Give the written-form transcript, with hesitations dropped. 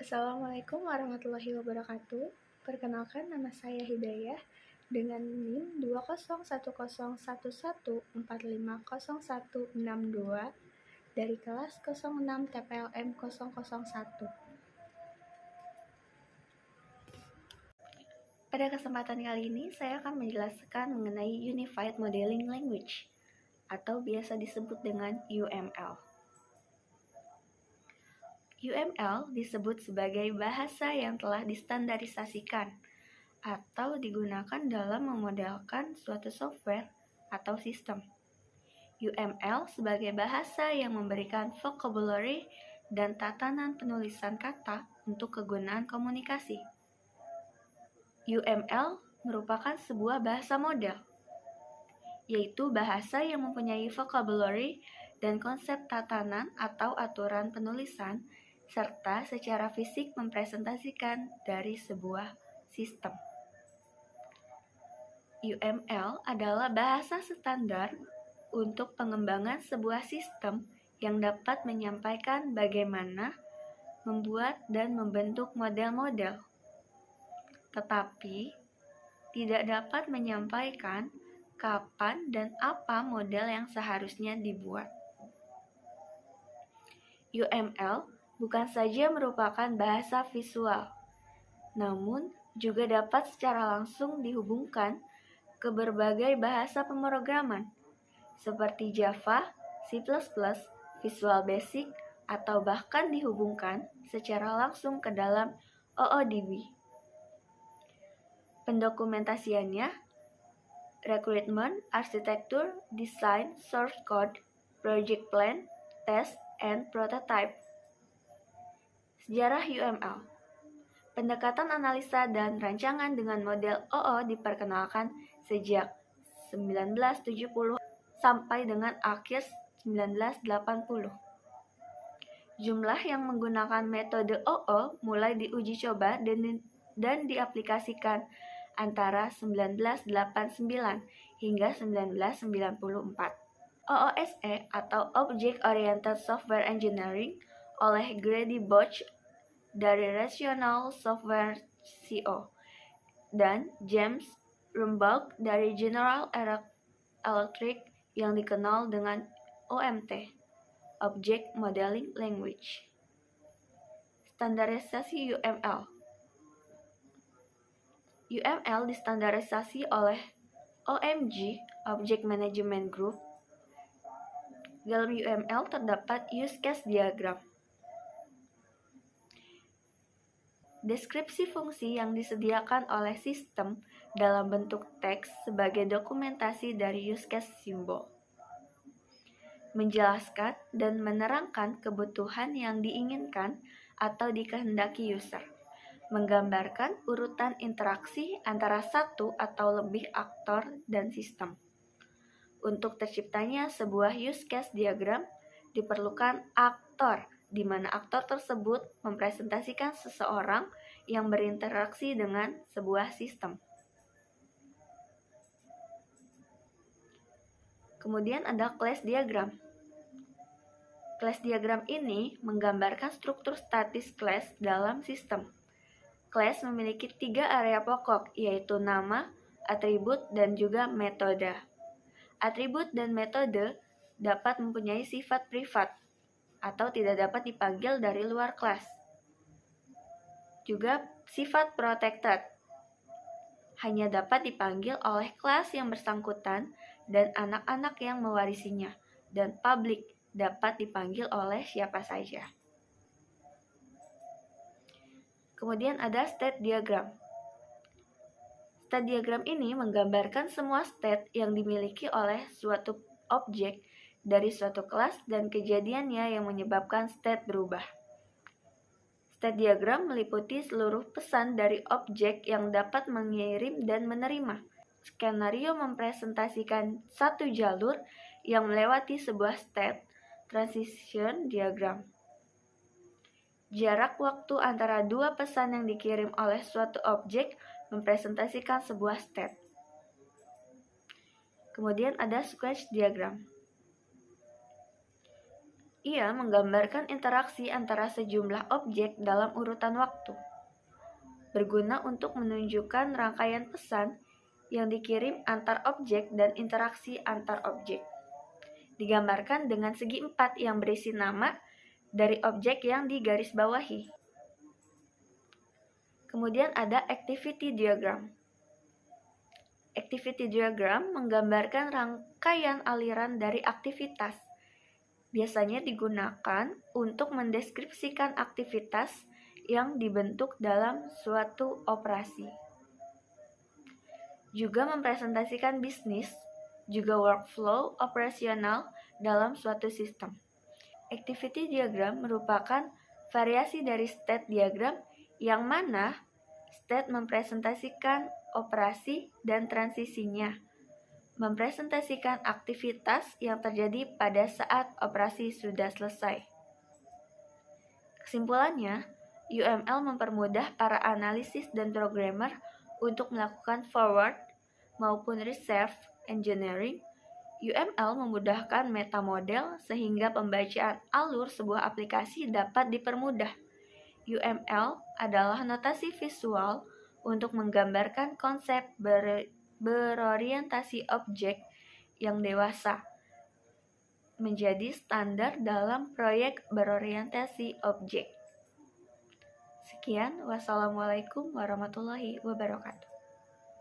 Assalamualaikum warahmatullahi wabarakatuh. Perkenalkan, nama saya Hidayah dengan NIM 2011111450162 dari kelas 06 TPLM 001. Pada kesempatan kali ini, saya akan menjelaskan mengenai Unified Modeling Language atau biasa disebut dengan UML. UML disebut sebagai bahasa yang telah distandarisasikan atau digunakan dalam memodelkan suatu software atau sistem. UML sebagai bahasa yang memberikan vocabulary dan tatanan penulisan kata untuk kegunaan komunikasi. UML merupakan sebuah bahasa model, yaitu bahasa yang mempunyai vocabulary dan konsep tatanan atau aturan penulisan serta secara fisik mempresentasikan dari sebuah sistem. UML adalah bahasa standar untuk pengembangan sebuah sistem yang dapat menyampaikan bagaimana membuat dan membentuk model-model, tetapi tidak dapat menyampaikan kapan dan apa model yang seharusnya dibuat. UML bukan saja merupakan bahasa visual, namun juga dapat secara langsung dihubungkan ke berbagai bahasa pemrograman seperti Java, C++, Visual Basic, atau bahkan dihubungkan secara langsung ke dalam OODB. Pendokumentasiannya: Recruitment, Architecture, Design, Source Code, Project Plan, Test, and Prototype. Sejarah UML. Pendekatan analisa dan rancangan dengan model OO diperkenalkan sejak 1970 sampai dengan akhir 1980. Jumlah yang menggunakan metode OO mulai diuji coba dan diaplikasikan antara 1989 hingga 1994. OOSE atau Object Oriented Software Engineering oleh Grady Botch dari Rational Software Co. dan James Rumbaugh dari General Electric yang dikenal dengan OMT, Object Modeling Language. Standarisasi UML. UML distandarisasi oleh OMG, Object Management Group. Dalam UML terdapat use case diagram. Deskripsi fungsi yang disediakan oleh sistem dalam bentuk teks sebagai dokumentasi dari use case simbol. Menjelaskan dan menerangkan kebutuhan yang diinginkan atau dikehendaki user. Menggambarkan urutan interaksi antara satu atau lebih aktor dan sistem. Untuk terciptanya sebuah use case diagram, diperlukan aktor, di mana aktor tersebut mempresentasikan seseorang yang berinteraksi dengan sebuah sistem. Kemudian ada class diagram. Class diagram ini menggambarkan struktur statis class dalam sistem. Class memiliki 3 area pokok, yaitu nama, atribut, dan juga metode. Atribut dan metode dapat mempunyai sifat privat atau tidak dapat dipanggil dari luar kelas. Juga sifat protected, hanya dapat dipanggil oleh kelas yang bersangkutan dan anak-anak yang mewarisinya, dan public dapat dipanggil oleh siapa saja. Kemudian ada state diagram. State diagram ini menggambarkan semua state yang dimiliki oleh suatu objek dari suatu kelas dan kejadiannya yang menyebabkan state berubah. State diagram meliputi seluruh pesan dari objek yang dapat mengirim dan menerima. Skenario mempresentasikan satu jalur yang melewati sebuah state transition diagram. Jarak waktu antara dua pesan yang dikirim oleh suatu objek mempresentasikan sebuah state. Kemudian ada squash diagram. Ia menggambarkan interaksi antara sejumlah objek dalam urutan waktu, berguna untuk menunjukkan rangkaian pesan yang dikirim antar objek dan interaksi antar objek. Digambarkan dengan segi 4 yang berisi nama dari objek yang digarisbawahi. Kemudian ada activity diagram. Activity diagram menggambarkan rangkaian aliran dari aktivitas. Biasanya digunakan untuk mendeskripsikan aktivitas yang dibentuk dalam suatu operasi. Juga mempresentasikan bisnis, juga workflow operasional dalam suatu sistem. Activity diagram merupakan variasi dari state diagram yang mana state mempresentasikan operasi dan transisinya, mempresentasikan aktivitas yang terjadi pada saat operasi sudah selesai. Kesimpulannya, UML mempermudah para analisis dan programmer untuk melakukan forward maupun reserve engineering. UML memudahkan metamodel sehingga pembacaan alur sebuah aplikasi dapat dipermudah. UML adalah notasi visual untuk menggambarkan konsep berorientasi objek yang dewasa, menjadi standar dalam proyek berorientasi objek. Sekian, wassalamualaikum warahmatullahi wabarakatuh.